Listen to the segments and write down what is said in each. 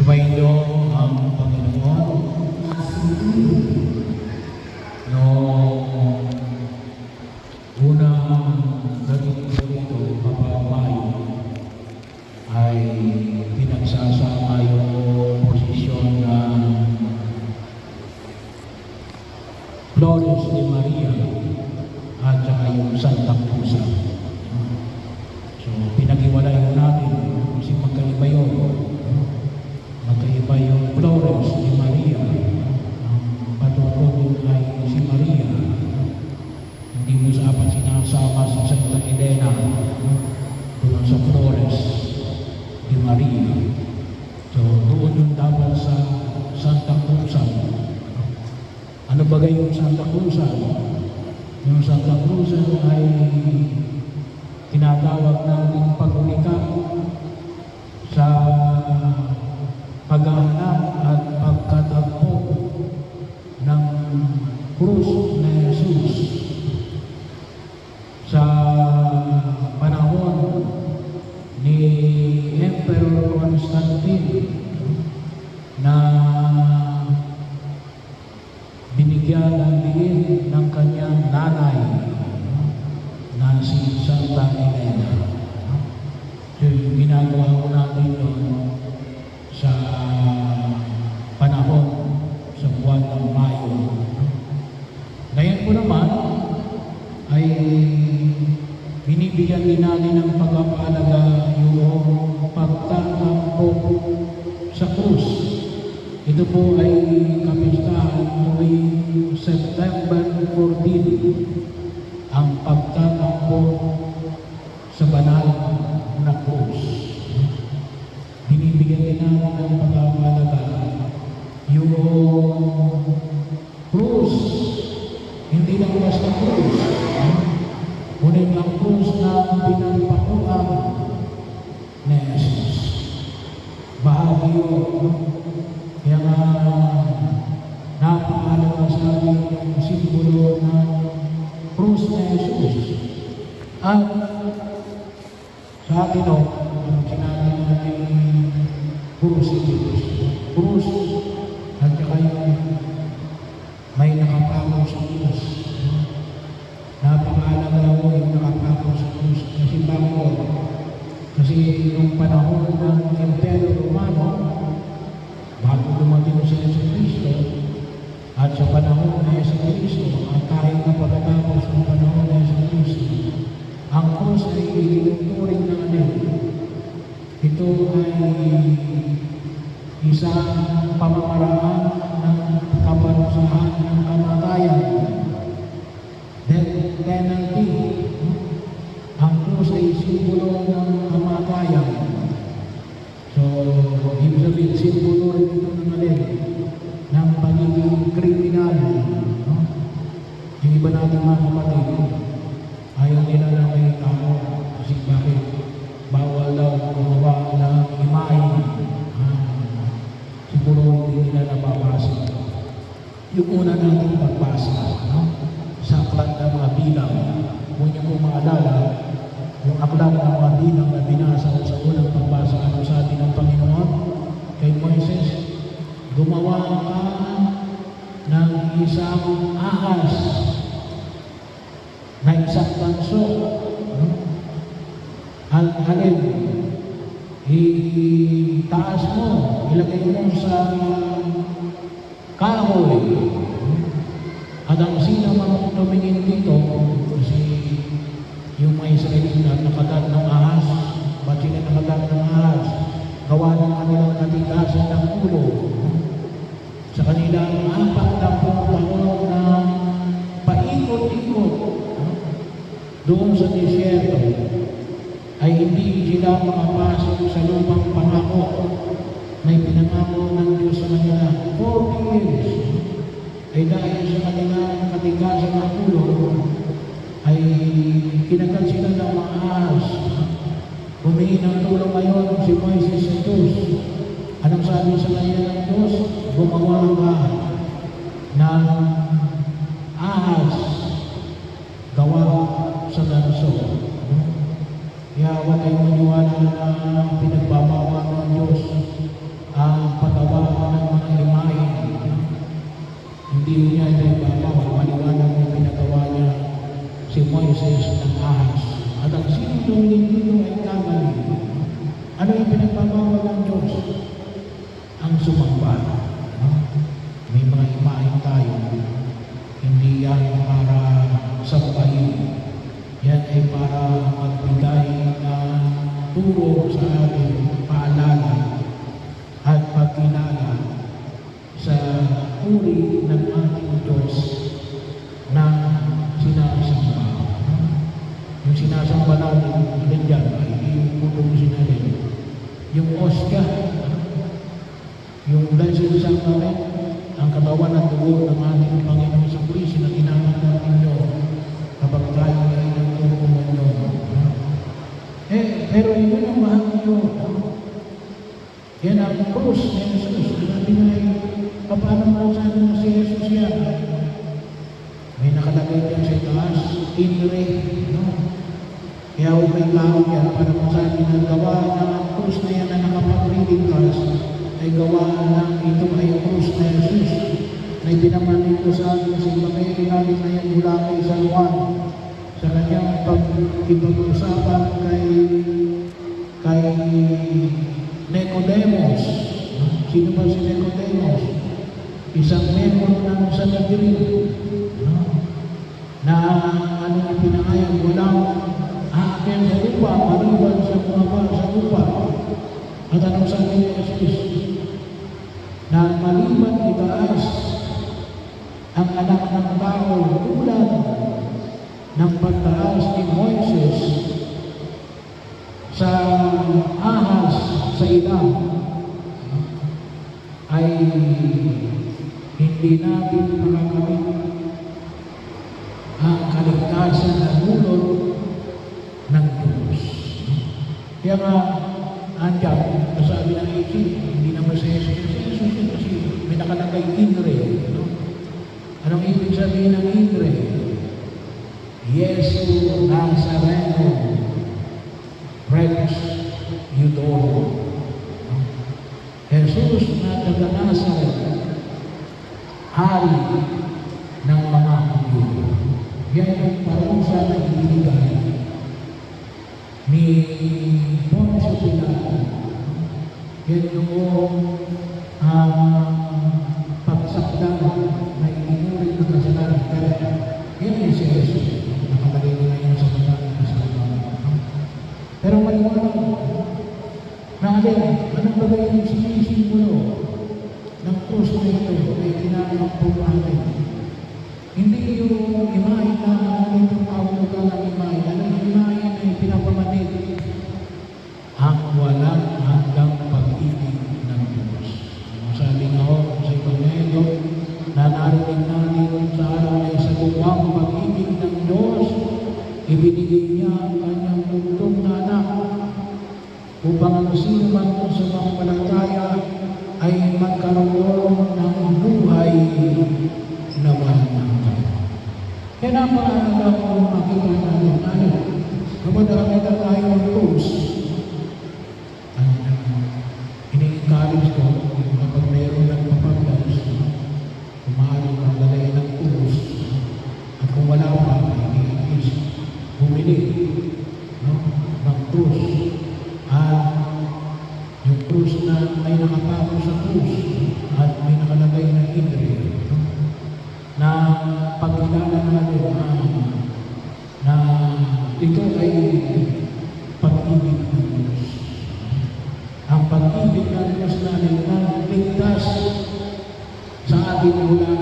Sumainyo ang Panginoon. Noong unang dating dito, kapamayo, ay pinagsasama yung posisyon ng Flores de Maria at saka yung Santa Cruz. So, pinag-iwalay natin kasi magkaiba yun. Magkaiba yung Flores de Maria. Ang patutukoy ay si Maria. Hindi mo dapat sinasama si Santa Elena doon sa Flores de Maria. So, doon yung dapat sa Santa Cruz. Ano bagay yung Santa Cruz? Yung Santa Cruz ay tinatawag nating pag-unika sa paghahanap at pagkatagpo ng krus na Jesus sa panahon ni Emperor Constantine na binigyan ng diin ng kanyang nanay na si Santa Elena. So, yung ginagawa ko natin yun sa panahon sa buwan ng Mayo. Ngayon po naman ay binibigyan din natin ng pagpapahalaga yung pagtatampo sa krus. Ito po ay kapistahan tuwing September 14, ang pagtatampo sa banal na krus. Binibigyan din natin ng pagpapahalaga yung krus, hindi lang basta krus, ngunit ang krus na pinapakuan ni Jesus. Bahagi yun. Kaya nga napakahalaga sa atin yung simbolo ng krus na Jesus. At sa atin o, sinabi natin crucifix. Krus at saka yung may nakapakaw sa krus. Napakahalaga mo yung nakapakaw sa krus. Kasi bakit? Kasi nung panahon ng Imperyo Romano, bago dumating sa Jesucristo, at sa panahon ng Jesucristo, at kahit na pagkatapos ng panahon ng Jesucristo, ang krus ay itinuturing natin. Ito ay isang pamamaraan ng kaparusahan ng kamatayan. Death penalty. Ang krus ay simbolo ng kamatayan. So, ibig sabihin, simbolo rin ito ng alin ng pagiging kriminal. Yung iba natin mga kapatid, ayaw nila na may tao kasi bakit bawal daw gumawa ng imahe. Siguro hindi nila nababasa. Yung una natin pagbasa, sa aklat ng mga bilang, kung niyo po maalala, yung aklat ng mga bilang na binasa sa unang pagbasa, ano sabi ng Panginoon kay Moises, gumawa ka ng isang ahas na isang banso. Alin, itaas mo, ilagay mo sa kahoy. At ang sino man tumingin dito, kasi yung mga Israelita nakagat ng ahas, ba't sila nakagat ng ahas? Gawa ng kanilang katigasan ng ulo. Sa kanilang 40 taon na paikot-ikot doon sa disyerto, ay hindi sila makapasok sa lupang pangako na ipinangako ng Diyos sa kanila 40 years. Ay dahil sa kanilang katigasan ng ulo, ay kinagat sila ng mga ahas. Humingi ng tulong ngayon si Moises sa Diyos. Anong sabi sa kanya ng Diyos? Gumawa ka ng ahas gawa sa ganso. Kaya huwag kayong maniwala na pinagbabawal ng Diyos ang sumamba. No? May mga imahe tayo, hindi yan para sambahin. Yan ay para magbigay ng turo sa ating paalala at pagkilala sa uri ng ating Diyos na sinasamba. Yung sinasamba natin, alin dyan, ay yung putong sinalin. Yung Oscar, yung Blessed Sacrament, ang katawan at dugo ng ating Panginoon sa Kristo na ginamit natin nyo kapag tayo ay nagkukumunyo. Pero yun ang mahal nyo. Yan ang krus ni Jesus. Sinabi nga paano mo sabi na si Jesus yan? May nakalagay yan sa itaas, inre, no? Kaya huwag may tao yan para masabi na gawa ng krus na yan na nakapagriligtas ay gawa ng ito ay krus na Jesus na ibinamanid ko sa atin sa ibagay ilalim na yan mula kay San Juan sa kanyang pag-ibag-usapan kay Nicodemus. Sino ba si Nicodemus? Isang member ng Sanhedrin, na ano ang pinangayan, walang aakyat sa lupa, maliban sa bumaba sa lupa. At anong sabi ni Jesus? Na maliban itaas ang anak ng tao tulad ng pagtaas ni Moises sa ahas sa ilang, ay hindi natin makakamit ang kaligtasan na dulot ng Diyos. Kaya nga, andyan, sabi ng isip, hindi naman sa Jesus kasi may nakalagay inre. No? Anong ibig sabihin ng inre? Yesu Nazareno, Rex Eudoro. Jesus na taga Nazaret, hari ng mga Hudyo. Yan yung parusa na ibinigay ni Poncio Pilato. Yan yung pagsakda na ininulit ng kasalanan. Kaya yan yung si Jesus. Nakalagay nila yun sa mga kasalanan. Pero maliwanag na anong bagay yung sinisimulo ng krus na ito ay kinakapog natin. Hindi yung imahe na itong kahulugan ng imahe. Yung imahe ay pinapamanid ang walang hanggang pag-ibig ng Diyos. Sabi nga ho sa Ebanghelyo na narinig natin sa araw ay sa buwang pag-ibig ng Diyos, ibinigay niya ang kanyang bugtong na anak upang ang sino man sa mga palataya ay magkaroon ng buhay na walang. Kaya napakalaga kung makita natin ano, kapag nakakita tayo ng krus, ini-encourage ko kapag mayroon ng papagdas, kumaaring maglagay ng krus, at kung wala pa, at least bumili ng krus. Yung krus na may nakapako sa krus at may nakalagay na inre, na pagkilala natin na ito ay pag-ibig ng Diyos. Ang pag-ibig ng Diyos natin na ligtas sa ating mula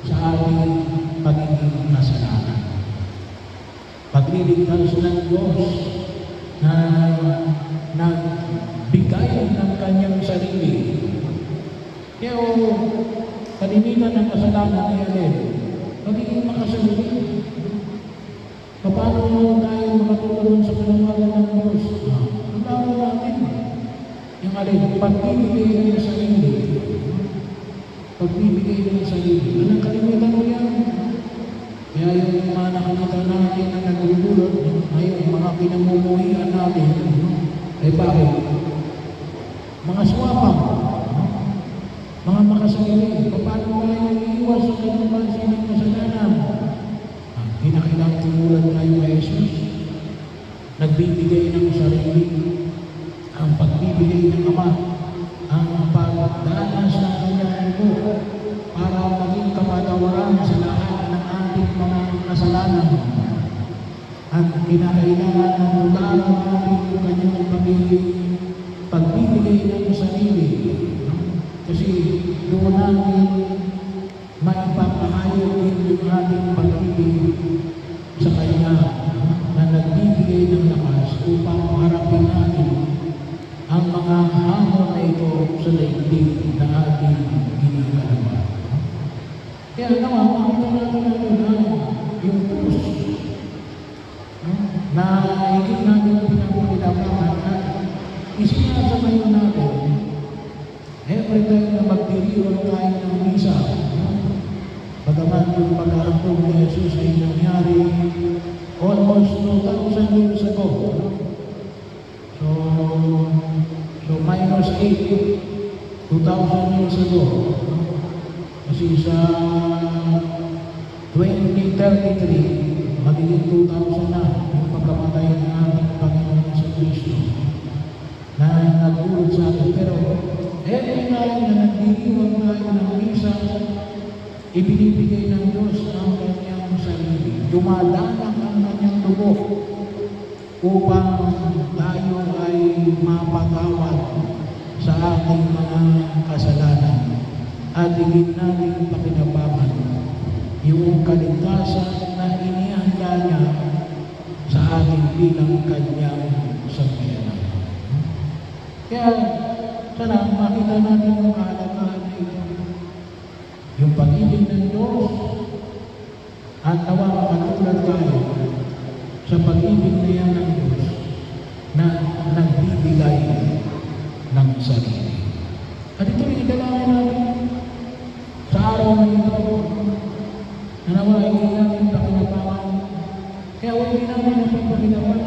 sa ating pagiging kasalanan. Pagliligtas ng Diyos na nagbigay ng kanyang sarili. Kaya kalimitan ng kasalanan ay alin, magiging makasarili. Paano mo tayo makatulong sa panawagan ng Diyos? Pagbago natin. Yung alin, pagbibigay ng sarili. Pagbibigay ng sarili. Anong kalimitan mo yan? Kaya yung mga nakakita natin na nagdudulot, ngayon mga pinamumuhian natin, ay bakit? Mga swapang, mga makasarili, paano tayo iiwas sa ganang bansi ng kasalanan? Kinakailangan tumulan tayo kay Jesus. Nagbibigay ng sarili, ang pagbibigay ng Ama, ang kinakailangan na tularan natin yung kanyang pagbibigay ng sarili. Kasi doon natin maipapahayag din yung ating pag-ibig sa Kanya na nagbibigay ng lakas upang harapin natin ang mga hamon na ito sa daigdig na ating ginagalawan. Kaya naman, makita natin na yung krus na higit natin pinapakinabangan at isinasamayo natin every time na magdiriwang tayo ng misa. Bagaman yung pag-aakong ni Jesus ay nangyari almost 2,000 years ago. So minus 8, 2,000 years ago. Kasi sa 2033, magiging 2,000 na yung pagkamatay ng ating Panginoon sa Kristo na nagdulot sa atin. Pero every time na nagdiriwang tayo ng misa, ibinibigay ng Diyos ang kanyang sarili. Dumadanak ang kanyang dugo upang tayo ay mapatawad sa ating mga kasalanan at higit natin pakinabangan yung kaligtasan na inihanda niya sa ating bilang kanyang sambayanan. Kaya sana makita natin yung kahalagahan na ito. Yung pag-ibig ng Diyos at nawa makatulad tayo sa pag-ibig na yan ng Diyos na nagbibigay ng sarili. At ito yung idalangin natin sa araw na ito na nawa hindi natin pakinabangan. Kaya huwag namin napapakinabangan